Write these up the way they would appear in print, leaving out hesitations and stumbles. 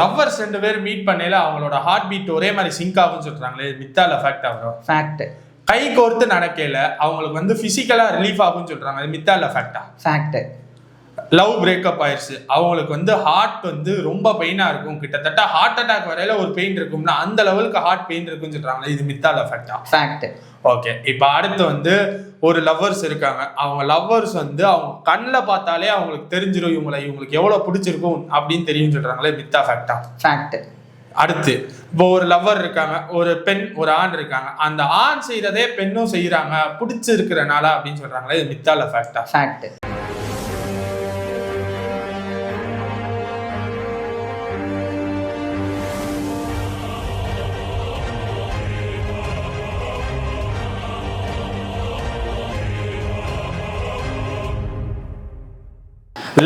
Lovers ரெண்டு பேரும் meet பண்ணல அவங்களோட ஹார்ட் பீட் ஒரே மாதிரி சிங்க் ஆகும்னு சொல்றாங்களே, மித்தா இல்ல ஃபேக்ட் ஆகும்? ஃபேக்ட். கை கோர்த்து நடக்கையில அவங்களுக்கு வந்து பிசிக்கலா ரிலீஃப் ஆகும்னு சொல்றாங்க, அது மித்தா இல்ல ஃபேக்டா? ஃபேக்ட். லவ் பிரேக்கப் ஆயிடுச்சு, அவங்களுக்கு வந்து ஹார்ட் வந்து ரொம்ப பெயினா இருக்கும், கிட்டத்தட்ட ஹார்ட் அட்டாக் வரையில ஒரு பெயின் இருக்கும்னா அந்த லெவலுக்கு ஹார்ட் பெயின் இருக்குன்னு சொல்றாங்க, இது மித்தா இல்ல ஃபேக்டா? ஃபேக்ட். ஓகே, இப்போ அடுத்து வந்து ஒரு லவ்வர்ஸ் இருக்காங்க, அவங்க லவ்வர்ஸ் வந்து அவங்க கண்ணில் பார்த்தாலே அவங்களுக்கு தெரிஞ்சிடும் இவங்களுக்கு எவ்வளவு பிடிச்சிருக்கும் அப்படின்னு தெரியும் சொல்றாங்களே, மித்தா ஃபேக்டா? ஃபேக்ட். அடுத்து இப்போ ஒரு லவ்வர் இருக்காங்க, ஒரு பெண் ஒரு ஆண் இருக்காங்க, அந்த ஆண் செய்யறதே பெண்ணும் செய்யறாங்க பிடிச்சிருக்கிறனால அப்படின்னு சொல்றாங்களே, இது மித்தா இல்ல ஃபேக்டா? ஃபேக்ட்.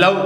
லவ்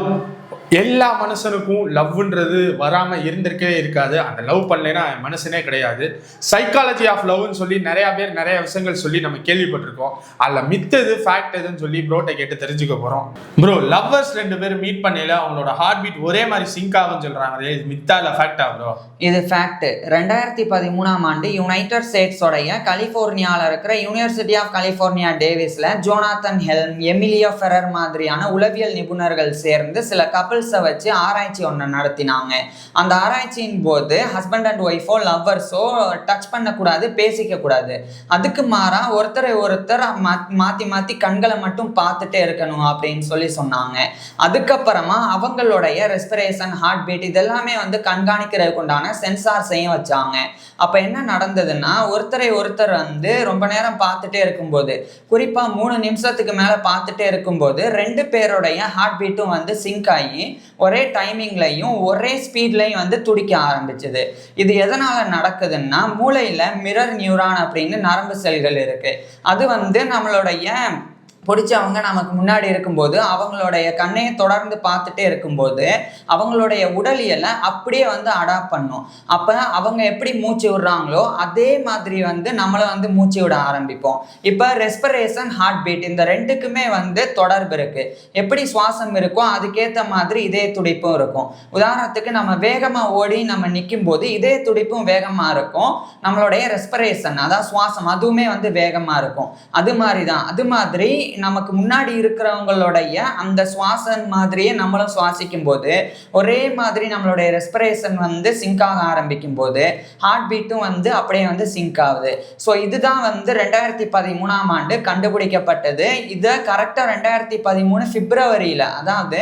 எல்லா மனுஷனுக்கும் லவ்ன்றது வராம இருந்திருக்கவே இருக்காது. அந்த லவ் பண்ணலைன்னா மனுஷனே கிடையாது. சைக்காலஜி ஆஃப் லவ்னு சொல்லி நிறைய பேர் நிறைய விஷயங்கள் சொல்லி நம்ம கேள்விப்பட்டிருக்கோம். அதில் மித்தது ஃபேக்ட் எதுன்னு சொல்லி ப்ரோட்டை கேட்டு தெரிஞ்சுக்க போறோம். ப்ரோ, லவ்வர்ஸ் ரெண்டு பேரும் மீட் பண்ணல அவங்களோட ஹார்ட் பீட் ஒரே மாதிரி சிங்க் ஆகும்னு சொல்றாங்க, இது மித்தா இல்ல ஃபேக்டா ப்ரோ? இது ஃபேக்ட். 2013 யுனைடெட் ஸ்டேட்ஸோடைய கலிபோர்னியாவில் இருக்கிற யூனிவர்சிட்டி ஆஃப் கலிபோர்னியா டேவிஸ்ல ஜோனாத்தன் ஹெல்ம், எமிலியோ ஃபெரர் மாதிரியான உளவியல் நிபுணர்கள் சேர்ந்து சில கப்பல்ஸை வச்சு ஆராய்ச்சி ஒன்று நடத்தினாங்க. அந்த ஆராய்ச்சியின் போது ஹஸ்பண்ட் அண்ட் ஒய்ஃபோ லவ்வர்ஸோ டச் பண்ணக்கூடாது, பேசிக்க கூடாது. அதுக்கு மாறா ஒருத்தரை மாற்றி மாற்றி கண்களை மட்டும் பார்த்துட்டே இருக்கணும் அப்படின்னு சொல்லி சொன்னாங்க. அதுக்கப்புறமா அவங்களுடைய ரெஸ்பிரேஷன், ஹார்ட் பீட் இதெல்லாமே வந்து கண்காணிக்கிறதுக்கு உண்டான சென்சார்ஸையும் வச்சாங்க. அப்போ என்ன நடந்ததுன்னா, ஒருத்தர் வந்து ரொம்ப நேரம் பார்த்துட்டே இருக்கும்போது, குறிப்பாக 3 நிமிஷத்துக்கு மேலே பார்த்துட்டே இருக்கும்போது 2 பேருடைய ஹார்ட் பீட்டும் வந்து சிங்க் ஆகி ஒரே டைமிங்லையும் ஒரே ஸ்பீட்லையும் வந்து துடிக்க ஆரம்பிச்சது. இது எதனால நடக்குதுன்னா, மூளையில் மிரர் நியூரான் அப்படின்னு நரம்பு செல்கள் இருக்கு. அது வந்து நம்மளுடைய பிடிச்சவங்க நமக்கு முன்னாடி இருக்கும்போது அவங்களுடைய கண்ணையை தொடர்ந்து பார்த்துட்டே இருக்கும்போது அவங்களுடைய உடலியலை அப்படியே வந்து அடாப்ட் பண்ணும். அப்போ அவங்க எப்படி மூச்சு விடுறாங்களோ அதே மாதிரி வந்து நம்மளை வந்து மூச்சு விட ஆரம்பிப்போம். இப்போ ரெஸ்பிரேஷன், ஹார்ட் பீட் இந்த ரெண்டுக்குமே வந்து தொடர்பு இருக்கு. எப்படி சுவாசம் இருக்கோ அதுக்கேற்ற மாதிரி இதய துடிப்பும் இருக்கும். உதாரணத்துக்கு நம்ம வேகமாக ஓடி நம்ம நிற்கும் போது இதய துடிப்பும் வேகமாக இருக்கும். நம்மளுடைய ரெஸ்பிரேஷன் அதாவது சுவாசம் அதுவுமே வந்து வேகமாக இருக்கும். அது மாதிரி நமக்கு முன்னாடி இருக்கிறவங்களுடைய அந்த சுவாசம் மாதிரியே நம்மளும் சுவாசிக்கும் போது ஒரே மாதிரி நம்மளுடைய ரெஸ்பிரேஷன் வந்து சிங்க் ஆக ஆரம்பிக்கும் போது ஹார்ட் பீட்டும் வந்து அப்படியே வந்து சிங்க் ஆகுது. ஸோ இதுதான் வந்து 2013 கண்டுபிடிக்கப்பட்டது. இதை கரெக்டாக 2013 பிப்ரவரியில், அதாவது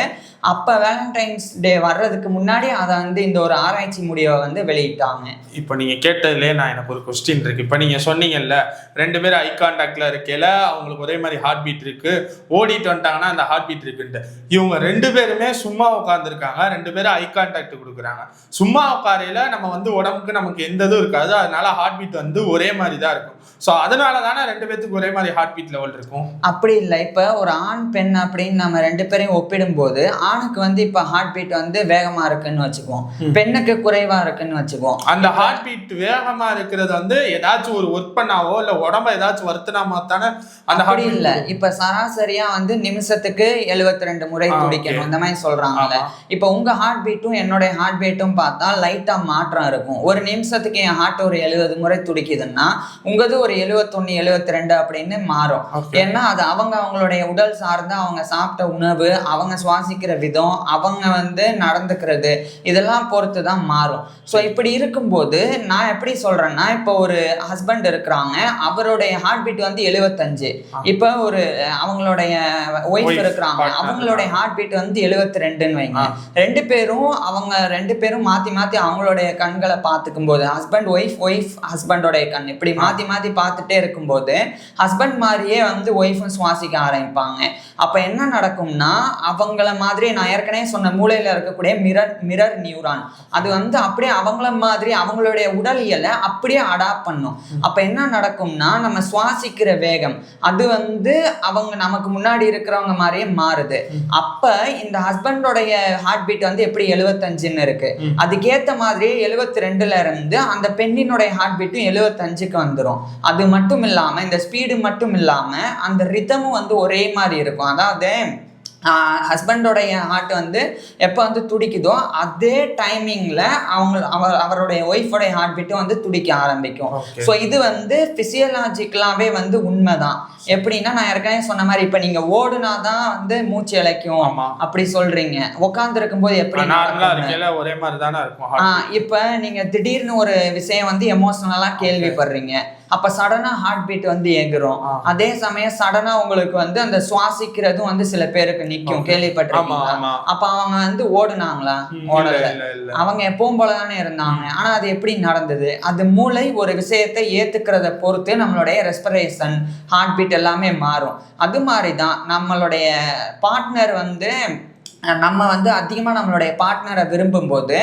அப்போ வேலண்டைன்ஸ் டே வர்றதுக்கு முன்னாடி அதை வந்து இந்த ஒரு ஆராய்ச்சி முடிவை வந்து வெளியிட்டாங்க. இப்போ நீங்கள் கேட்டதுலேயே எனக்கு ஒரு கொஸ்டின் இருக்குது. இப்போ நீங்கள் சொன்னீங்கல்ல 2 பேரும் ஐ கான்டாக்டில் இருக்கையில் அவங்களுக்கு ஒரே மாதிரி ஹார்ட் பீட் இருக்குது, ஓடிட்டு வந்துட்டாங்கன்னா அந்த ஹார்ட் பீட் இருக்குன்ட்டு. இவங்க 2 பேருமே சும்மா உட்காந்துருக்காங்க, 2 பேரும் ஐ கான்டாக்ட் கொடுக்குறாங்க. சும்மா உட்காரையில் நம்ம வந்து உடம்புக்கு நமக்கு எந்த இதுவும் இருக்காது, அதனால ஹார்ட் பீட் வந்து ஒரே மாதிரி தான் இருக்கும். ஸோ அதனால தானே 2 பேத்துக்கு ஒரே மாதிரி ஹார்ட் பீட் லெவல் இருக்கும். அப்படி இல்லை. இப்போ ஒரு ஆண் பெண் அப்படின்னு நம்ம 2 பேரையும் ஒப்பிடும்போது ஆணுக்கு வந்து இப்போ ஹார்ட் பீட் வந்து வேகமாக இருக்குன்னு வச்சுக்குவோம், பெண்ணுக்கு குறைவாக இருக்குன்னு வச்சுக்குவோம். அந்த ஹார்ட் பீட் வேகமாக இருக்கிறது வந்து ஏதாச்சும் ஒரு ஒர்க் பண்ணாவோ இல்லை உடம்ப ஏதாச்சும் வருத்தினாமா தானே அந்த ஹார்ட் பீட் இல்லை. இப்போ சராசரியாக வந்து நிமிஷத்துக்கு 72 முறை துடிக்கணும் இந்த மாதிரி சொல்கிறாங்கல்ல. இப்போ உங்கள் ஹார்ட் பீட்டும் என்னுடைய ஹார்ட் பீட்டும் பார்த்தா லைட்டாக மாற்றம் இருக்கும். ஒரு நிமிஷத்துக்கு என் ஹார்ட் ஒரு 70 முறை துடிக்குதுன்னா உங்களது ஒரு 71 72 அப்படின்னு மாறும். ஏன்னா அது அவங்களுடைய உடல் சார்ந்து அவங்க சாப்பிட்ட உணவு, அவங்க சுவாசிக்கிற விதம், அவங்க வந்து நடந்துக்கிறது இதெல்லாம் பொறுத்து தான் மாறும். ஸோ இப்படி இருக்கும்போது நான் எப்படி சொல்றேன்னா, இப்போ ஒரு ஹஸ்பண்ட் இருக்கிறாங்க, அவருடைய ஹார்ட் பீட் வந்து 75. இப்போ ஒரு அவங்களுடைய ஒய்ஃப் இருக்கிறாங்க, அவங்களுடைய ஹார்ட் பீட் வந்து 72ன்னு வைங்க. 2 பேரும் மாற்றி மாற்றி அவங்களுடைய கண்களை பார்த்துக்கும் போது ஹஸ்பண்ட் ஒய்ஃப் ஹஸ்பண்டோடைய கண் இப்படி மாற்றி மாற்றி பார்த்துட்டே இருக்கும்போது ஹஸ்பண்ட் மாதிரியே வந்து ஒய்ஃபும் சுவாசிக்க ஆரம்பிப்பாங்க. அப்போ என்ன நடக்கும்னா, அவங்கள மாதிரி நான் ஏற்கனவே சொன்ன மூளையில் இருக்கக்கூடிய மிரர் நியூரான் அது வந்து அப்படியே அவங்கள மாதிரி அவங்களுடைய உடலியலை அப்படியே அடாப்ட் பண்ணும். அப்போ என்ன நடக்கும்னா, நம்ம சுவாசிக்கிற வேகம் அது வந்து அவங்க நமக்கு முன்னாடி இருக்கிறவங்க மாதிரியே மாறுது. அப்போ இந்த ஹஸ்பண்டோடைய ஹார்ட் பீட் வந்து எப்படி 75ன்னு இருக்கு, அதுக்கேற்ற மாதிரியே 72ல இருந்து அந்த பெண்ணினுடைய ஹார்ட் பீட்டும் 75க்கு வந்துடும். அது மட்டும் இல்லாமல் இந்த ஸ்பீடு மட்டும் இல்லாமல் அந்த ரிதமும் வந்து ஒரே மாதிரி இருக்கும். அதாவது ஹஸ்பண்டோடைய ஹார்ட் வந்து எப்போ வந்து துடிக்குதோ அதே டைமிங்கில் அவருடைய ஒய்ஃபோடைய ஹார்ட் பீட்டும் வந்து துடிக்க ஆரம்பிக்கும். ஸோ இது வந்து ஃபிசியலாஜிக்கலாகவே வந்து உண்மைதான். எப்படின்னா நான் ஏற்கனவே சொன்ன மாதிரி இப்போ நீங்கள் ஓடுனா தான் வந்து மூச்சு இழைக்கும் அப்படி சொல்றீங்க, உட்காந்துருக்கும் போது எப்படி ஒரே மாதிரி தானே இருக்கும். இப்போ நீங்கள் திடீர்னு ஒரு விஷயம் வந்து எமோஷனலாக கேள்விப்படுறீங்க, அப்ப சடனா ஹார்ட் பீட் வந்து ஏங்குறோம். அதே சமயம் சடனா உங்களுக்கு வந்து அந்த சுவாசிக்கிறதும் வந்து சில பேருக்கு நிக்கும், கேள்விப்பட்டிருக்கீங்களா? அப்ப அவங்க வந்து ஓடுனாங்களா? ஓடல. அவங்க எப்பவும் போலதானே இருந்தாங்க. ஆனா அது எப்படி நடந்தது? அது மூளை ஒரு விஷயத்தை ஏத்துக்கிறத பொறுத்து நம்மளுடைய ரெஸ்பிரேஷன், ஹார்ட் பீட் எல்லாமே மாறும். அது மாதிரிதான் நம்மளுடைய பார்ட்னர் வந்து நம்ம வந்து அதிகமாக நம்மளுடைய பார்ட்னரை விரும்பும்போது,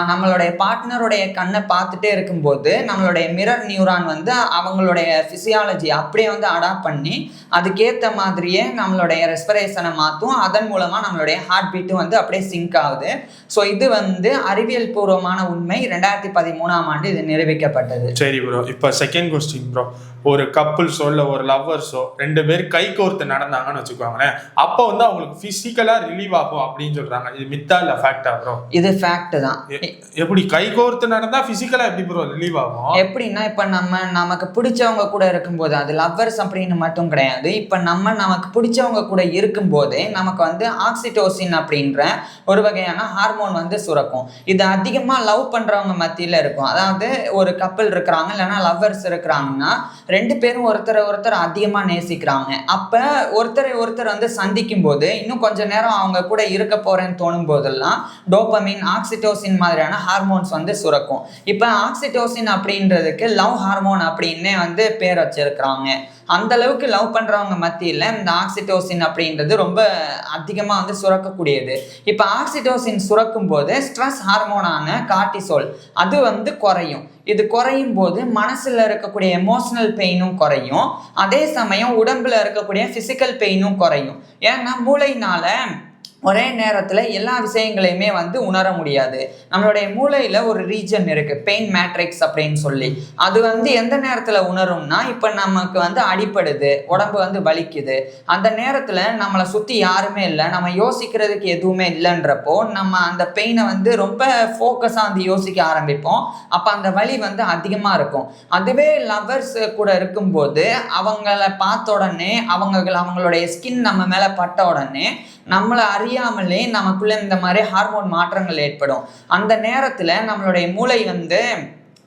நம்மளுடைய பார்ட்னருடைய கண்ணை பார்த்துட்டே இருக்கும்போது நம்மளுடைய மிரர் நியூரான் வந்து அவங்களுடைய ஃபிசியாலஜி அப்படியே வந்து அடாப்ட் பண்ணி அதுக்கேற்ற மாதிரியே நம்மளுடைய ரெஸ்பிரேஷனை மாற்றும். அதன் மூலமாக நம்மளுடைய ஹார்ட் பீட்டும் வந்து அப்படியே சிங்க் ஆகுது. ஸோ இது வந்து அறிவியல் பூர்வமான உண்மை. 2013 இது நிரூபிக்கப்பட்டது. சரி ப்ரோ, இப்போ செகண்ட் கொஸ்டின் ப்ரோ. ஒரு கப்புள்ஸோ இல்லை ஒரு லவ்வர்ஸோ 2 பேர் கை கோர்த்து நடந்தாங்கன்னு வச்சுக்கோங்களேன், அப்போ வந்து அவங்களுக்கு ஃபிசிக்கலாக ரிலீவ் ஆகும் அப்படின்னு சொல்றாங்க. இது மித்தா இல்லை ஃபேக்டா ப்ரோ? இது ஃபேக்ட் தான். எப்படி கை கோர்த்து நடந்தா பிசிக்கலா எப்படி ப்ரோ ரிலீவ் ஆகும்? எப்படின்னா இப்ப நமக்கு பிடிச்சவங்க கூட இருக்கும்போது, அது லவ்வர்ஸ் அப்படின்னு மட்டும் கிடையாது, இப்ப நமக்கு பிடிச்சவங்க கூட இருக்கும்போதே நமக்கு வந்து ஆக்சிடோசின் அப்படின்ற ஒரு வகையான ஹார்மோன் வந்து சுரக்கும். இது அதிகமா லவ் பண்றவங்க மத்தியில இருக்கும். அதாவது ஒரு கப்பல் இருக்கிறாங்க இல்லைன்னா லவ்வர்ஸ் இருக்கிறாங்கன்னா 2 பேரும் ஒருத்தர் அதிகமா நேசிக்கிறாங்க. அப்ப ஒருத்தர் வந்து சந்திக்கும் போது இன்னும் கொஞ்ச நேரம் அவங்க கூட இருக்க போறேன்னு தோணும் போதெல்லாம் டோபமின், ஆக்சிடோசின் மாதிரியான ஹார்மோன்ஸ் வந்து சுரக்கும். இப்போ ஆக்சிடோசின் அப்படின்றதுக்கு லவ் ஹார்மோன் அப்படின்னே வந்து பேர் வச்சிருக்கிறாங்க. அந்த அளவுக்கு லவ் பண்றவங்க மத்தியில் இந்த ஆக்சிடோசின் அப்படின்றது ரொம்ப அதிகமாக வந்து சுரக்கக்கூடியது. இப்போ ஆக்சிடோசின் சுரக்கும் போது ஸ்ட்ரெஸ் ஹார்மோனான கார்டிசோல் அது வந்து குறையும். இது குறையும் போது மனசுல இருக்கக்கூடிய எமோஷனல் பெயினும் குறையும். அதே சமயம் உடம்புல இருக்கக்கூடிய பிசிக்கல் பெயினும் குறையும். ஏன்னா மூளைனால ஒரே நேரத்தில் எல்லா விஷயங்களையுமே வந்து உணர முடியாது. நம்மளுடைய மூளையில் ஒரு ரீஜன் இருக்குது, பெயின் மேட்ரிக்ஸ் அப்படின்னு சொல்லி. அது வந்து எந்த நேரத்தில் உணரும்னா, இப்போ நமக்கு வந்து அடிப்படுது, உடம்பு வந்து வலிக்குது, அந்த நேரத்தில் நம்மளை சுற்றி யாருமே இல்லை, நம்ம யோசிக்கிறதுக்கு எதுவுமே இல்லைன்றப்போ நம்ம அந்த பெயினை வந்து ரொம்ப ஃபோக்கஸாக வந்து யோசிக்க ஆரம்பிப்போம். அப்போ அந்த வலி வந்து அதிகமாக இருக்கும். அதுவே லவ்வர்ஸ் கூட இருக்கும்போது அவங்கள பார்த்த உடனே அவங்களுடைய ஸ்கின் நம்ம மேலே பட்ட உடனே நம்மளை அறியாமலே நமக்குள்ள இந்த மாதிரி ஹார்மோன் மாற்றங்கள் ஏற்படும். அந்த நேரத்தில் நம்மளுடைய மூளை வந்து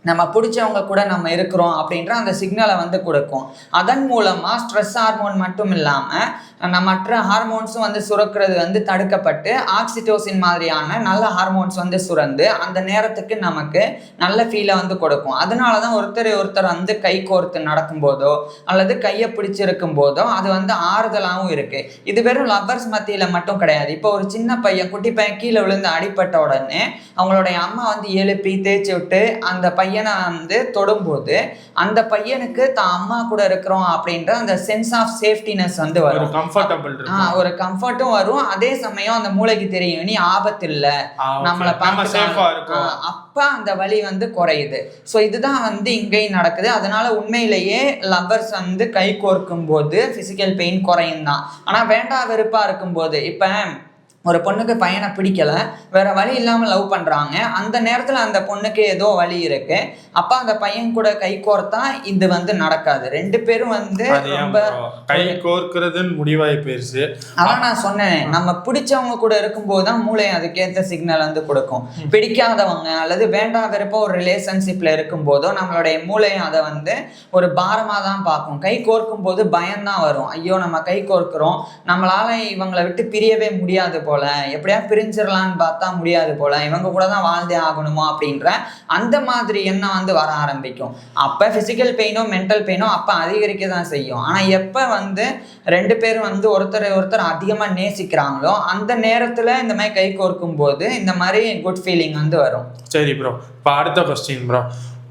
நம்ம பிடிச்சவங்க கூட நம்ம இருக்கிறோம் அப்படின்ற அந்த சிக்னலை வந்து கொடுக்கும். அதன் மூலமாக ஸ்ட்ரெஸ் ஹார்மோன் மட்டும் இல்லாமல் மற்ற ஹார்மோன்ஸும் வந்து சுரக்கிறது வந்து தடுக்கப்பட்டு ஆக்சிடோசின் மாதிரியான நல்ல ஹார்மோன்ஸ் வந்து சுரந்து அந்த நேரத்துக்கு நமக்கு நல்ல ஃபீலை வந்து கொடுக்கும். அதனால தான் ஒருத்தர் வந்து கை கோர்த்து நடக்கும்போதோ அல்லது கையை பிடிச்சிருக்கும் போதோ அது வந்து ஆறுதலாகவும் இருக்குது. இது வெறும் லவ்வர்ஸ் மத்தியில் மட்டும் கிடையாது. இப்போ ஒரு சின்ன பையன், குட்டி பையன் கீழே விழுந்து அடிப்பட்ட உடனே அவங்களுடைய அம்மா வந்து எழுப்பி தேய்ச்சி விட்டு அந்த பையனை வந்து தொடும்போது அந்த பையனுக்கு தான் அம்மா கூட இருக்கிறோம் அப்படின்ற அந்த சென்ஸ் ஆஃப் சேஃப்டினஸ் வந்து வரும், ஒரு கம்ஃபர்ட்டும் வரும். அதே சமயம் அந்த மூளைக்கு தெரியும் நீ ஆபத்து இல்லை, நம்மளை பார்க்க, அப்ப அந்த வலி வந்து குறையுது. ஸோ இதுதான் வந்து இங்கேயும் நடக்குது. அதனால உண்மையிலேயே லவ்வர்ஸ் வந்து கை கோர்க்கும் போது பிசிக்கல் பெயின் குறையும் தான். ஆனால் வேண்டா வெறுப்பா இருக்கும்போது, இப்போ ஒரு பொண்ணுக்கு பையனை பிடிக்கல, வேற வழி இல்லாமல் லவ் பண்றாங்க, அந்த நேரத்தில் அந்த பொண்ணுக்கு ஏதோ வழி இருக்கு, அப்ப அந்த பையன் கூட கை கோர்த்தா இது வந்து நடக்காது. 2 பேரும் வந்து ரொம்ப கை கோர்க்கிறதுன்னு முடிவாகி போயிருச்சு. அதான் நான் சொன்னேன், நம்ம பிடிச்சவங்க கூட இருக்கும்போது தான் மூளை அதுக்கேற்ற சிக்னல் வந்து கொடுக்கும். பிடிக்காதவங்க அல்லது வேண்டா வெறுப்போ ஒரு ரிலேஷன்ஷிப்ல இருக்கும் போதோ நம்மளுடைய மூளை அதை வந்து ஒரு பாரமா தான் பார்க்கும். கை கோர்க்கும் போது பயம்தான் வரும். ஐயோ நம்ம கை கோர்க்கிறோம், நம்மளால இவங்களை விட்டு பிரியவே முடியாது போல, எப்படியா பிரிஞ்சிடலான்னு பார்த்தா முடியாது போல, இவங்க கூட தான் வாழ்ந்தே ஆகணுமோ அப்படின்ற அந்த மாதிரி எண்ணம் வந்து வர ஆரம்பிக்கும். அப்ப பிசிக்கல் பெயினோ மென்டல் பெயினோ அப்ப அதிகரிக்க தான் செய்யும். ஆனா எப்ப வந்து 2 பேரும் வந்து ஒருத்தர் அதிகமா நேசிக்கிறாங்களோ அந்த நேரத்துல இந்த மாதிரி கை கோர்க்கும் போது இந்த மாதிரி குட் ஃபீலிங் வந்து வரும். சரி ப்ரோ, இப்போ அடுத்த கொஸ்டின் ப்ரோ.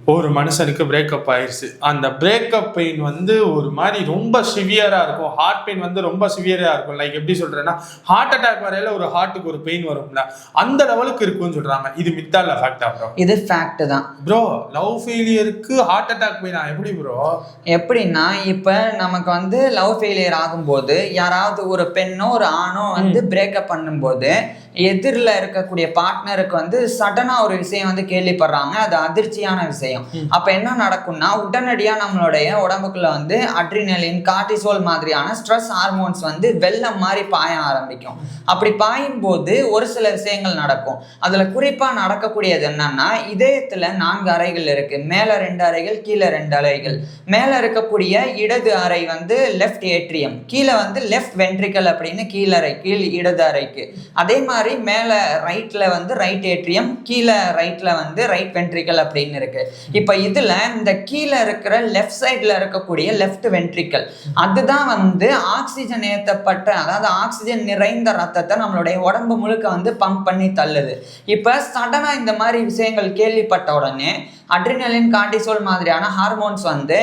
ஒரு மனுஷனுக்கு பிரேக்கப் ஆயிடுச்சு. அந்த பிரேக்கப் பெயின் வந்து ஒரு மாதிரி ரொம்ப சிவியரா இருக்கும். ஹார்ட் பெயின் வந்து ரொம்ப சிவியரா இருக்கும். லைக் எப்படி சொல்றேன்னா, ஹார்ட் அட்டாக் வரையில ஒரு ஹார்ட்டுக்கு ஒரு பெயின் வரும்ல, அந்த லெவலுக்கு இருக்கும்னு சொல்றாங்க. இது மித்தா இல்ல ஃபேக்டா ப்ரோ? இது ஃபேக்ட் தான் ப்ரோ. லவ் ஃபெயிலியருக்கு ஹார்ட் அட்டாக் பெயினா எப்படி ப்ரோ? எப்படின்னா, இப்ப நமக்கு வந்து லவ் ஃபெயிலியர் ஆகும்போது யாராவது ஒரு பெண்ணோ ஒரு ஆணோ வந்து பிரேக்கப் பண்ணும்போது எதிரில் இருக்கக்கூடிய பார்ட்னருக்கு வந்து சடனா ஒரு விஷயம் வந்து கேள்விப்படுறாங்க. அது அதிர்ச்சியான விஷயம். அப்ப என்ன நடக்கும்னா, உடனடியா நம்மளுடைய உடம்புக்குள்ள வந்து அட்ரினலின், கார்டிசோல் மாதிரியான ஸ்ட்ரெஸ் ஹார்மோன்ஸ் வந்து வெள்ளம் மாதிரி பாய ஆரம்பிக்கும். அப்படி பாயும் போது ஒரு சில விஷயங்கள் நடக்கும். அதுல குறிப்பா நடக்கக்கூடியது என்னன்னா, இதயத்துல 4 அறைகள் இருக்கு. மேல 2 அறைகள், கீழே 2 அறைகள். மேல இருக்கக்கூடிய இடது அறை வந்து லெஃப்ட் ஏட்ரியம், கீழே வந்து லெஃப்ட் வென்ட்ரிக்கல் அப்படின்னு கீழறை, கீழ் இடது அறைக்கு. அதே மாதிரி மேல ரைட்ல வந்து ரைட் ஏட்ரியம், கீழே ரைட்ல வந்து ரைட் வென்ட்ரிக்கல் அப்படின்னு இருக்கு. இப்ப இதுல இந்த கீழே இருக்கிற லெஃப்ட் சைட்ல இருக்கக்கூடிய லெஃப்ட் வென்ட்ரிக்கல், அதுதான் வந்து ஆக்சிஜன் ஏற்றப்பட்ட, அதாவது ஆக்சிஜன் நிறைந்த ரத்தத்தை நம்மளுடைய உடம்பு முழுக்க வந்து பம்ப் பண்ணி தள்ளுது. இப்ப சடனா இந்த மாதிரி விஷயங்கள் கேள்விப்பட்ட உடனே அட்ரினலின், கார்டிசோல் மாதிரியான ஹார்மோன்ஸ் வந்து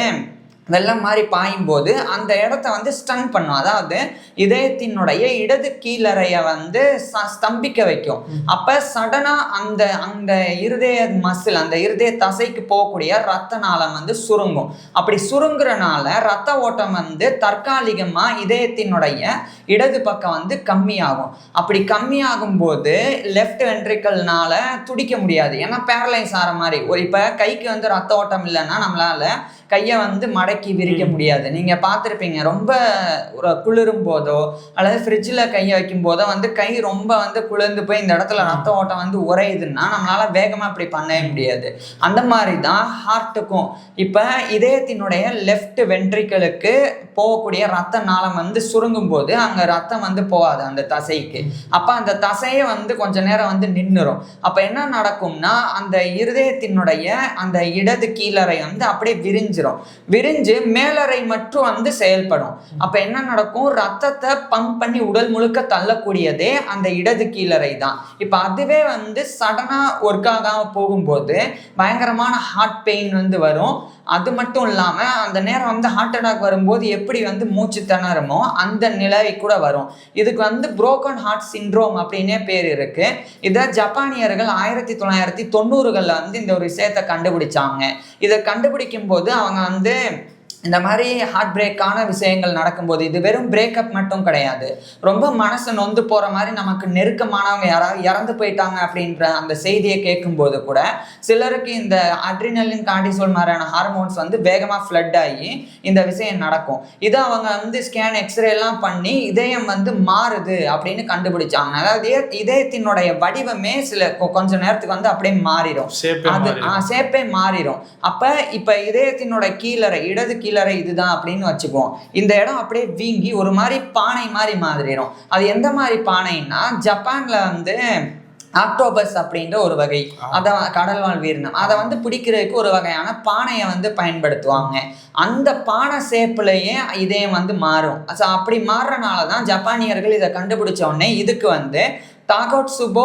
வெள்ளம் மாதிரி பாயும் போது அந்த இடத்த வந்து ஸ்டன் பண்ணும். அதாவது இதயத்தினுடைய இடது கீழறைய வந்து ஸ்தம்பிக்க வைக்கும். அப்ப சடனா அந்த அந்த இருதய மசில், அந்த இருதய தசைக்கு போகக்கூடிய ரத்த நாளம் வந்து சுருங்கும். அப்படி சுருங்குறனால ரத்த ஓட்டம் வந்து தற்காலிகமா இதயத்தினுடைய இடது பக்கம் வந்து கம்மியாகும். அப்படி கம்மியாகும் போது லெஃப்ட் வென்ட்ரிக்கல்னால துடிக்க முடியாது. ஏன்னா பேரலைஸ் ஆகிற மாதிரி. இப்ப கைக்கு வந்து ரத்த ஓட்டம் இல்லைன்னா நம்மளால கையை வந்து மடக்கி விரிக்க முடியாது. நீங்க பார்த்துருப்பீங்க, ரொம்ப குளிரும் போதோ அல்லது ஃப்ரிட்ஜில் கையை வைக்கும் போதோ வந்து கை ரொம்ப வந்து குளிர்ந்து போய் இந்த இடத்துல ரத்த ஓட்டம் வந்து உறையுதுன்னா நம்மளால வேகமா இப்படி பண்ணவே முடியாது. அந்த மாதிரி தான் ஹார்ட்டுக்கும். இப்ப இதயத்தினுடைய லெஃப்ட் வென்ட்ரிக்கலுக்கு போகக்கூடிய ரத்த நாளம் வந்து சுருங்கும் போது அங்க ரத்தம் வந்து போகாது அந்த தசைக்கு. அப்ப அந்த தசையை வந்து கொஞ்ச நேரம் வந்து நின்றுரும். அப்ப என்ன நடக்கும்னா, அந்த இருதயத்தினுடைய அந்த இடது கீழறை வந்து அப்படியே விரிஞ்சு மேலறை மட்டும் வந்து செயல்படும். அப்ப என்ன நடக்கும், ரத்தத்தை பம்ப் பண்ணி உடல் முழுக்க தள்ளக்கூடியதே அந்த இடது கீழறை தான். இப்ப அதுவே வந்து சடனா ஒர்க் ஆகாம போகும்போது பயங்கரமான ஹார்ட் பெயின் வந்து வரும். அது மட்டும் இல்லாம அந்த நேரம் வந்து ஹார்ட் அட்டாக் வரும்போது எப்படி வந்து மூச்சு திணறுமோ அந்த நிலை கூட வரும். இதுக்கு வந்து புரோக்கன் ஹார்ட் சிண்ட்ரோம் அப்படின்னே பேர் இருக்கு. இதை ஜப்பானியர்கள் 1990களில் வந்து இந்த ஒரு விஷயத்தை கண்டுபிடிச்சாங்க. இதை கண்டுபிடிக்கும் போது அவங்க வந்து இந்த மாதிரி ஹார்ட் பிரேக்கான விஷயங்கள் நடக்கும்போது, இது வெறும் பிரேக்கப் மட்டும் கிடையாது, ரொம்ப மனசு நொந்து போற மாதிரி நமக்கு நெருக்கமானவங்க யாராவது இறந்து போயிட்டாங்க அப்படின்ற அந்த செய்தியை கேட்கும்போது கூட சிலருக்கு இந்த அட்ரினலின், கார்டிசோல் மாதிரியான ஹார்மோன்ஸ் வந்து வேகமாக ஃப்ளட் ஆகி இந்த விஷயம் நடக்கும். இதை அவங்க வந்து ஸ்கேன், எக்ஸ்ரே எல்லாம் பண்ணி இதயம் வந்து மாறுது அப்படின்னு கண்டுபிடிச்சாங்க. அதாவது இதயத்தினுடைய வடிவமே கொஞ்ச நேரத்துக்கு வந்து அப்படியே மாறிடும், ஷேப்பே மாறிடும். அப்ப இப்ப இதயத்தினுடைய கீழறை, இடது கீழறை இதுதான் அப்படின்னு வச்சுக்குவோம். இந்த இடம் அப்படியே வீங்கி ஒரு மாதிரி பானை மாதிரி மாறிடும். அது எந்த மாதிரி பானைன்னா, ஜப்பான்ல வந்து ஆக்டோபஸ் அப்படின்ற ஒரு வகை, அதை கடல்வாழ் உயிரினம், அதை வந்து பிடிக்கிறதுக்கு ஒரு வகையான பானையை வந்து பயன்படுத்துவாங்க. அந்த பானை சேப்புலையே இதயம் வந்து மாறும். அப்படி மாறுறனால தான் ஜப்பானியர்கள் இதை கண்டுபிடிச்ச உடனே இதுக்கு வந்து டாகோட்சுபோ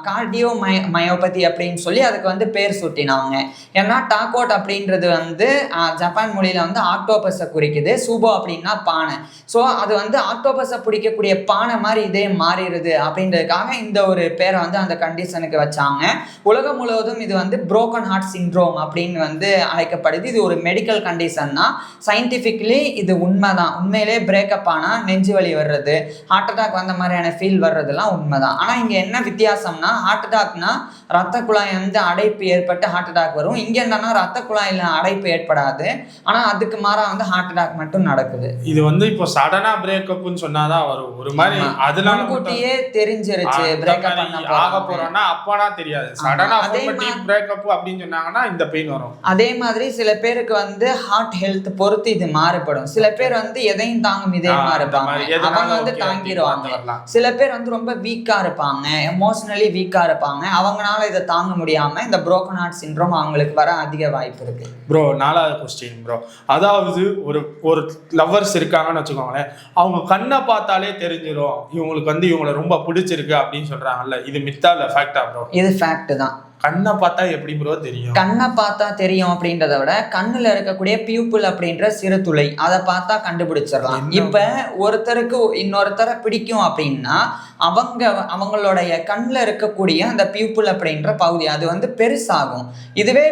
கார்டியோ மயோபதி அப்படின்னு சொல்லி அதுக்கு வந்து பேர் சூட்டினாங்க. ஏன்னா டாகோட் அப்படின்றது வந்து ஜப்பான் மொழியில வந்து ஆக்டோபஸை குறிக்குது, சுபோ அப்படின்னா பானை. ஸோ அது வந்து ஆக்டோபஸை பிடிக்கக்கூடிய பானை மாதிரி இதே மாறிடுது அப்படின்றதுக்காக இந்த ஒரு பேரை வந்து அந்த கண்டிஷனுக்கு வச்சாங்க. உலகம் முழுவதும் இது வந்து புரோக்கன் ஹார்ட் சிண்ட்ரோம் அப்படின்னு வந்து அழைக்கப்படுது. இது ஒரு மெடிக்கல் கண்டிஷன் தான். சயின்டிஃபிக்லி இது உண்மைதான். உண்மையிலே பிரேக்கப் ஆனால் நெஞ்சு வலி வர்றது, ஹார்ட் அட்டாக் வந்த மாதிரியான ஃபீல் வர்றதுலாம் உண்மைதான். ஆனா இங்க என்ன வித்தியாசம்னா, ஹார்ட் அட்டாக்னா ரத்த குழாய் வந்து அடைப்பு ஏற்பட்டு ஹார்ட் அட்டாக் வரும். இங்க என்னன்னா ரத்த குழாயில அடைப்பு ஏற்படாது, ஆனா அதுக்கு மாறா வந்து ஹார்ட் அட்டாக் மட்டும் நடக்குது. இது வந்து இப்போ சடனா பிரேக்கப்னு சொன்னாதான் வரும். ஒரு மாதிரி அதனால முன்கூட்டியே தெரிஞ்சிருச்சு பிரேக்கப் பண்ண ஆக போறோம்னா அப்பனா தெரியாது. சடனா பிரேக்கப் அப்படின்னு சொன்னாங்கன்னா இந்த பெயின் வரும். அதே மாதிரி சில பேருக்கு வந்து ஹார்ட் ஹெல்த் பொறுத்து இது மாறுபடும். சில பேர் வந்து எதையும் தாங்கும் இதயமா இருப்பாங்க, அவங்க வந்து தாங்கிடுவாங்க. சில பேர் வந்து ரொம்ப வீக்கா இருப்பாங்க, எமோஷனலி வீக்கா இருப்பாங்க, அவங்களால இதை தாங்க முடியாம இந்த புரோக்கன் ஹார்ட் சிண்ட்ரோம் அவங்களுக்கு வர அதிக வாய்ப்பு இருக்கு. ப்ரோ, 4வது கொஸ்டின் ப்ரோ. அதாவது ஒரு லவ்வர்ஸ் இருக்காங்கன்னு வச்சுக்கோங்களேன், அவங்க கண்ணை பார்த்தாலே தெரிஞ்சிடும் இவங்களுக்கு வந்து இவங்களை ரொம்ப பிடிச்சிருக்கு அப்படின்னு சொல்றாங்கல்ல, இது மித்தா இல்ல ஃபேக்டா ப்ரோ? இது ஃபேக்ட் தான். கண்ணை பார்த்தா எப்படி ப்ரோ தெரியும்? கண்ணை பார்த்தா தெரியும் அப்படின்றத விட கண்ணுல இருக்கக்கூடிய பியூப்பிள் அப்படின்ற சிறு துளை அதை பார்த்தா கண்டுபிடிச்சிடலாம். இப்ப ஒருத்தருக்கு இன்னொருத்தரை பிடிக்கும் அப்படின்னா அவங்களுடைய கண்ணில் இருக்கக்கூடிய அந்த பியூப்பிள் அப்படின்ற பகுதி அது வந்து பெருசாகும். இதுவே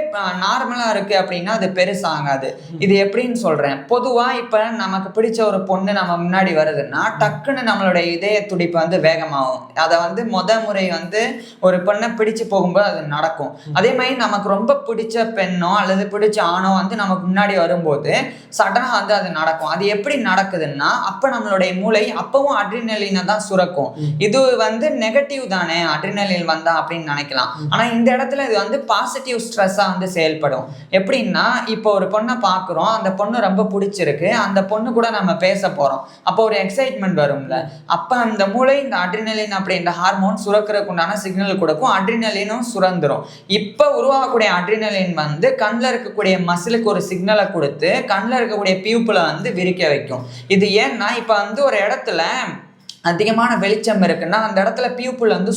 நார்மலா இருக்கு அப்படின்னா அது பெருசாகாது. இது எப்படின்னு சொல்றேன். பொதுவா இப்ப நமக்கு பிடிச்ச ஒரு பொண்ணு நம்ம முன்னாடி வருதுன்னா டக்குன்னு நம்மளுடைய இதய துடிப்பு வந்து வேகமாகும். அதை வந்து முறை வந்து ஒரு பொண்ணை பிடிச்சு போகும்போது அது நடக்கும். அதே மாதிரி நமக்கு ரொம்ப பிடிச்ச பெண்ணோ அல்லது பிடிச்ச ஆணோ வந்து நமக்கு முன்னாடி வரும்போது சடனா வந்து அது நடக்கும். அது எப்படி நடக்குதுன்னா அப்ப நம்மளுடைய மூளை அப்பவும் அட்ரினலினை தான் சுரக்கும். இது வந்து நெகட்டிவ் தானே அட்ரினலின் வந்தா அப்படின்னு நினைக்கலாம். ஆனா இந்த இடத்துல இது வந்து பாசிட்டிவ் ஸ்ட்ரெஸ்ஸா வந்து செயல்படும். எப்படின்னா இப்போ ஒரு பொண்ணை பார்க்குறோம், அந்த பொண்ணு ரொம்ப பிடிச்சிருக்கு, அந்த பொண்ணு கூட நம்ம பேச போறோம், அப்போ ஒரு எக்ஸைட்மெண்ட் வரும்ல, அப்ப அந்த மூளை இந்த அட்ரினலின் அப்படின்ற ஹார்மோன் சுரக்கிறதுக்கு உண்டான சிக்னல் கொடுக்கும், அட்ரினலினும் சுரந்துரும். இப்ப உருவாகக்கூடிய அட்ரினலின் வந்து கண்ணில் இருக்கக்கூடிய மசிலுக்கு ஒரு சிக்னலை கொடுத்து கண்ணில் இருக்கக்கூடிய பியூப்பிளை வந்து விரிக்க வைக்கும். இது ஏன்னா இப்ப வந்து ஒரு இடத்துல அதிகமான வெளிச்சம் இருக்குன்னா அந்த இடத்துல பியூப்பிள் வந்து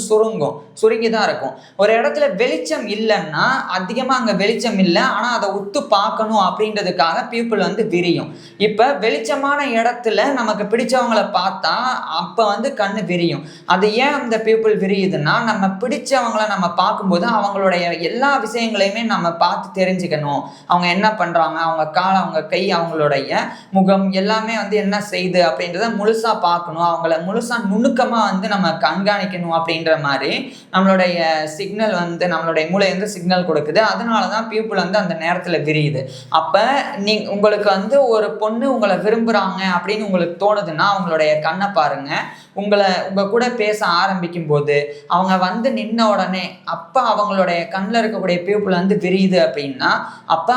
சுருங்கி தான் இருக்கும். ஒரு இடத்துல வெளிச்சம் இல்லைன்னா அதிகமாக அங்கே வெளிச்சம் இல்லை ஆனால் அதை உத்து பார்க்கணும் அப்படின்றதுக்காக பியூப்பிள் வந்து விரியும். இப்போ வெளிச்சமான இடத்துல நமக்கு பிடிச்சவங்களை பார்த்தா அப்போ வந்து கண்ணு விரியும். அது ஏன் அந்த பியூப்பிள் விரியுதுன்னா நம்ம பிடிச்சவங்களை நம்ம பார்க்கும்போது அவங்களுடைய எல்லா விஷயங்களையுமே நம்ம பார்த்து தெரிஞ்சுக்கணும். அவங்க என்ன பண்ணுறாங்க, அவங்க கால், அவங்க கை, அவங்களுடைய முகம் எல்லாமே வந்து என்ன செய்யுது அப்படின்றத முழுசாக பார்க்கணும். அவங்கள நுணுக்கமா வந்து நம்ம கண்காணிக்கணும் அப்படின்ற மாதிரி நம்மளுடைய சிக்னல் வந்து நம்மளுடைய மூளை வந்து சிக்னல் கொடுக்குது. அதனாலதான் பியூப்பிள் வந்து அந்த நேரத்துல விரியுது. அப்ப உங்களுக்கு வந்து ஒரு பொண்ணு உங்களை விரும்புறாங்க அப்படின்னு உங்களுக்கு தோணுதுன்னா அவங்களுடைய கண்ணை பாருங்க. உங்க கூட பேச ஆரம்பிக்கும் போது அவங்க வந்து நின்ன உடனே அப்ப அவங்களுடைய கண்ணில் இருக்கக்கூடிய பியூப்பிள் வந்து விரியுது அப்படின்னா அப்ப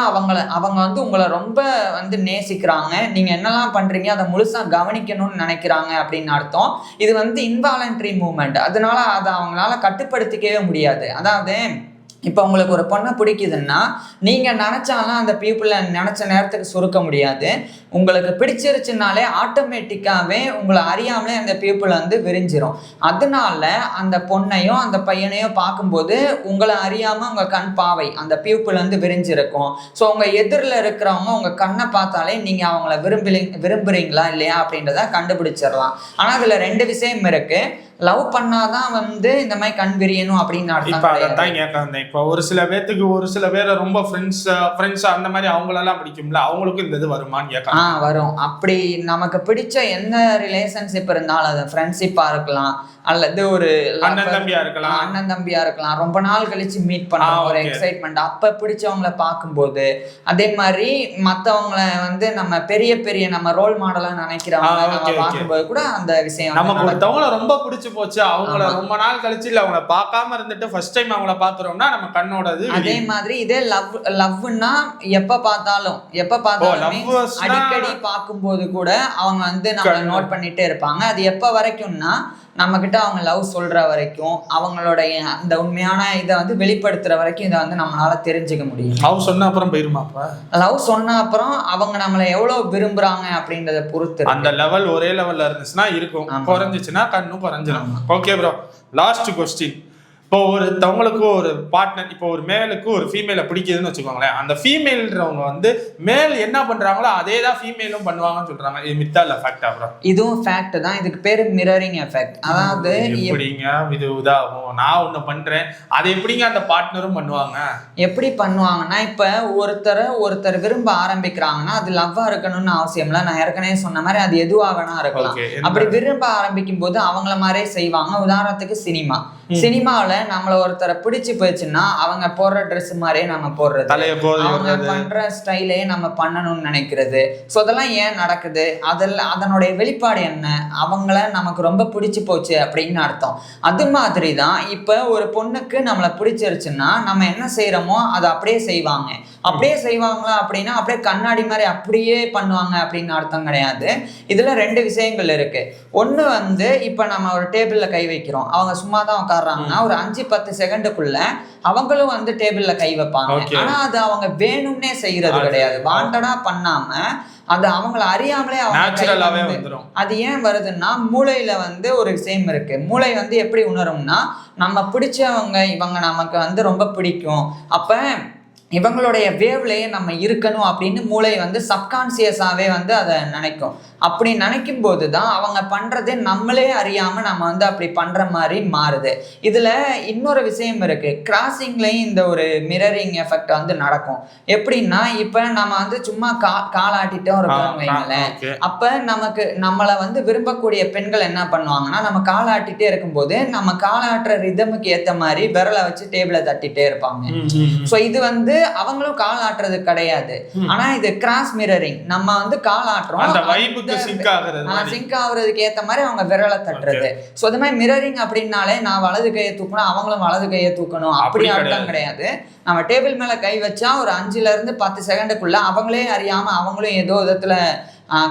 அவங்க வந்து உங்களை ரொம்ப வந்து நேசிக்கிறாங்க, நீங்க என்னெல்லாம் பண்றீங்க அதை முழுசா கவனிக்கணும்னு நினைக்கிறாங்க அப்படின்னு அர்த்தம். இது வந்து இன்வாலண்டரி மூவ்மெண்ட். அதனால அதை அவங்களால கட்டுப்படுத்திக்கவே முடியாது. அதாவது இப்போ உங்களுக்கு ஒரு பொண்ணை பிடிக்குதுன்னா நீங்கள் நினச்சாலும் அந்த பியூப்பிளை நினச்ச நேரத்துக்கு சுருக்க முடியாது. உங்களுக்கு பிடிச்சிருச்சுனாலே ஆட்டோமேட்டிக்காகவே உங்களை அறியாமலே அந்த பியூப்பிள் வந்து விரிஞ்சிரும். அதனால அந்த பொண்ணையும் அந்த பையனையும் பார்க்கும்போது உங்களை அறியாமல் உங்கள் கண் பாவை அந்த பியூப்பிள் வந்து விரிஞ்சிருக்கும். ஸோ உங்கள் எதிரில் இருக்கிறவங்க உங்கள் கண்ணை பார்த்தாலே நீங்கள் அவங்கள விரும்புகிறீங்களா இல்லையா அப்படின்றத கண்டுபிடிச்சிடலாம். ஆனால் அதில் 2 விஷயம் இருக்குது. லவ் பண்ணாதான் வந்து இந்த மாதிரி கண் விரியணும் அப்படின்னு அர்த்தம். இப்போ ஒரு சில பேத்துக்கு ஒரு சில பேரை ரொம்ப ஃப்ரெண்ட்ஸ் அந்த மாதிரி அவங்களெல்லாம் பிடிக்கும்ல, அவங்களுக்கும் இந்த இது வருமான்னு கேட்கலாம். வரும். அப்படி நமக்கு பிடிச்ச எந்த ரிலேஷன்ஷிப் இருந்தாலும் அது ஃப்ரெண்ட்ஷிப்பா இருக்கலாம் அல்லது ஒரு அண்ணன் தம்பியா இருக்கலாம், ரொம்ப நாள் கழிச்சு மீட் பண்ண ஒரு எக்ஸைட்மெண்ட், அப்ப பிடிச்சவங்களை பார்க்கும்போது. அதே மாதிரி மத்தவங்களை வந்து நம்ம பெரிய பெரிய நம்ம ரோல் மாடலா நினைக்கிறவங்க நம்ம பார்க்கும்போது கூட அந்த விஷயம் நமக்கு ஒருத்தவங்கள ரொம்ப பிடிச்சு போச்சு, அவங்கள ரொம்ப நாள் கழிச்சு இல்ல அவங்கள பார்க்காம இருந்துட்டு ஃபர்ஸ்ட் டைம் அவங்கள பாக்குறோம்னா நம்ம கண்ணோடது. அதே மாதிரி இதே லவ்னா எப்ப பார்த்தாலும் அடிக்கடி பார்க்கும்போது கூட அவங்க வந்து நம்ம நோட் பண்ணிட்டே இருப்பாங்க. அது எப்ப வரைக்கும்னா நம்ம கிட்ட அவங்க லவ் சொல்ற வரைக்கும், அவங்களுடைய அந்த உண்மையான இதை வந்து வெளிப்படுத்துற வரைக்கும் இதை வந்து நம்மளால தெரிஞ்சுக்க முடியும். லவ் சொன்ன அப்புறம் போயிருமாப்பா? லவ் சொன்ன அப்புறம் அவங்க நம்மளை எவ்வளவு விரும்புறாங்க அப்படின்றத பொறுத்து அந்த லெவல் ஒரே லெவல்ல இருந்துச்சுன்னா இருக்கும், குறைஞ்சிச்சுன்னா கண்ணும் குறைஞ்சிடும். Okay bro, last question. இப்போ ஒருத்தவங்களுக்கு ஒரு பார்ட்னர், இப்போ ஒரு மேலுக்கு ஒரு ஃபீமேலை பிடிக்குதுன்னு வச்சுக்கோங்களேன், அந்த ஃபீமேல்ன்றவங்க வந்து மேல் என்ன பண்றாங்களோ அதே தான் ஃபீமேலும் பண்ணுவாங்கன்னு சொல்றாங்க. இது மித்தா இல்ல ஃபேக்டா ப்ரோ? இதுவும் ஃபேக்ட் தான். இதுக்கு பேரு மிரரிங் எஃபெக்ட். அதாவது எப்படிங்க இது இதாகும், நான் ஒண்ணு பண்றேன் அதை எப்படிங்க அந்த பார்ட்னரும் பண்ணுவாங்க? எப்படி பண்ணுவாங்கன்னா இப்ப ஒருத்தர் விரும்ப ஆரம்பிக்கிறாங்கன்னா அது லவ்வா இருக்கணும்னு அவசியம் இல்லை. நான் ஏற்கனவே சொன்ன மாதிரி அது எதுவா வேணா இருக்கலாம். அப்படி விரும்ப ஆரம்பிக்கும் போது அவங்கள மாதிரியே செய்வாங்க. உதாரணத்துக்கு சினிமாவில் நம்மள ஒருத்தரை பிடிச்சு போயிடுச்சுன்னா அவங்க போடுற ட்ரெஸ் மாதிரியே நம்ம போடுறது, அவங்க பண்ற ஸ்டைலே நம்ம பண்ணணும்னு நினைக்கிறது. ஸோ அதெல்லாம் ஏன் நடக்குது, அதனுடைய வெளிப்பாடு என்ன, அவங்கள நமக்கு ரொம்ப பிடிச்சு போச்சு அப்படின்னு அர்த்தம். அது மாதிரி தான் இப்போ ஒரு பொண்ணுக்கு நம்மளை பிடிச்சிருச்சுன்னா நம்ம என்ன செய்யறோமோ அதை அப்படியே செய்வாங்க. அப்படியே செய்வாங்களா அப்படின்னா அப்படியே கண்ணாடி மாதிரி அப்படியே பண்ணுவாங்க அப்படின்னு அர்த்தம் கிடையாது. இதுல 2 விஷயங்கள் இருக்கு. ஒண்ணு வந்து இப்ப நம்ம ஒரு டேபிள்ல கை வைக்கிறோம், அவங்க சும்மா தான் உட்காடுறாங்கன்னா ஒரு 5-10 செகண்டுக்குள்ள அவங்களும் வந்து டேபிள்ல கை வைப்பாங்க. ஆனா அது அவங்க வேணும்னே செய்யறது கிடையாது, வாண்டடா பண்ணாம அது அவங்களை அறியாமலே அவங்க. அது ஏன் வருதுன்னா மூளையில வந்து ஒரு விஷயம் இருக்கு. மூளை வந்து எப்படி உணரும்னா நம்ம பிடிச்சவங்க இவங்க நமக்கு வந்து ரொம்ப பிடிக்கும், அப்ப இவங்களுடைய வேவ்லயே நம்ம இருக்கணும் அப்படின்னு மூளை வந்து சப்கான்சியஸாவே வந்து அதை நினைக்கும். அப்படி நினைக்கும் போது தான் அவங்க பண்றதே நம்மளே அறியாம நம்ம வந்து அப்படி பண்ற மாதிரி மாறுது. இதுல இன்னொரு விஷயம் இருக்கு. கிராசிங்லயும் இந்த ஒரு மிரரிங் எஃபெக்ட் வந்து நடக்கும். எப்படின்னா இப்ப நம்ம வந்து சும்மா காலாட்டிட்டோம் இருக்கோம் வைங்களேன், அப்ப நமக்கு நம்மளை வந்து விரும்பக்கூடிய பெண்கள் என்ன பண்ணுவாங்கன்னா, நம்ம காலாட்டிட்டே இருக்கும்போது நம்ம காலாட்டுற ரிதமுக்கு ஏத்த மாதிரி விரலை வச்சு டேபிளை தட்டிட்டே இருப்பாங்க. சோ இது வந்து அவங்களும் கால் ஆட்டுறது கிடையாது, ஆனா இது கிராஸ் மிரரிங். நம்ம வந்து கால் ஆட்டுறோம், சிங்க் ஆகுறதுக்கு ஏத்த மாதிரி அவங்க விரலை தட்டுறது. சோ அது மாதிரி மிரரிங் அப்படின்னாலே நான் வலது கையை தூக்கணும் அவங்களும் வலது கையை தூக்கணும் அப்படி அர்த்தம் கிடையாது. நம்ம டேபிள் மேல கை வச்சா ஒரு 5 to 10 செகண்டுக்குள்ள அவங்களே அறியாம அவங்களும் ஏதோ விதத்துல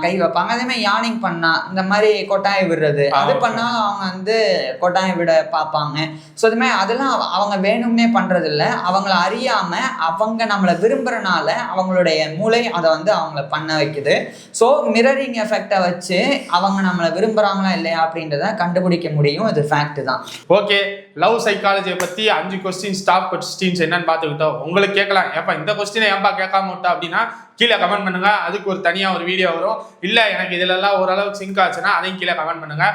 கை வைப்பாங்க. அதே மாதிரி யானிங் பண்ணா இந்த மாதிரி கொட்டாய் விடுறது, அது பண்ணாலும் அவங்க வந்து கொட்டாய் விட பார்ப்பாங்க. ஸோ இது மாதிரி அதெல்லாம் அவங்க வேணும்னே பண்றது இல்லை, அவங்கள அறியாம அவங்க நம்மளை விரும்புறனால அவங்களுடைய மூளை அதை வந்து அவங்கள பண்ண வைக்குது. ஸோ மிரரிங் எஃபெக்டை வச்சு அவங்க நம்மளை விரும்புறாங்களா இல்லையா அப்படின்றத கண்டுபிடிக்க முடியும். இது ஃபேக்ட் தான். ஓகே, லவ் சைக்காலஜியை பத்தி 5 கொஸ்டின்ஸ் டாப் கொஸ்டின்ஸ் என்னன்னு பார்த்துக்கிட்டோம். உங்களுக்கு கேட்கலாம், ஏப்பா இந்த கொஸ்டினை ஏன்பா கேட்காம விட்டா அப்படின்னா கீழே கமெண்ட் பண்ணுங்க, அதுக்கு ஒரு தனியா ஒரு வீடியோ வரும். இல்ல எனக்கு இதுலலாம் ஓரளவுக்கு சிங்க் ஆச்சுன்னா அதையும் கீழே கமெண்ட் பண்ணுங்க.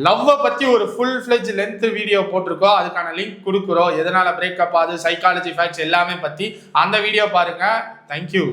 லவ்வை பத்தி ஒரு ஃபுல் ஃபிளெஜ் லென்த் வீடியோ போட்டிருக்கோம், அதுக்கான லிங்க் கொடுக்குறோம். எதனால பிரேக்கப் ஆகுது, சைக்காலஜி ஃபேக்ட்ஸ் எல்லாமே பத்தி அந்த வீடியோ பாருங்க. தேங்க்யூ.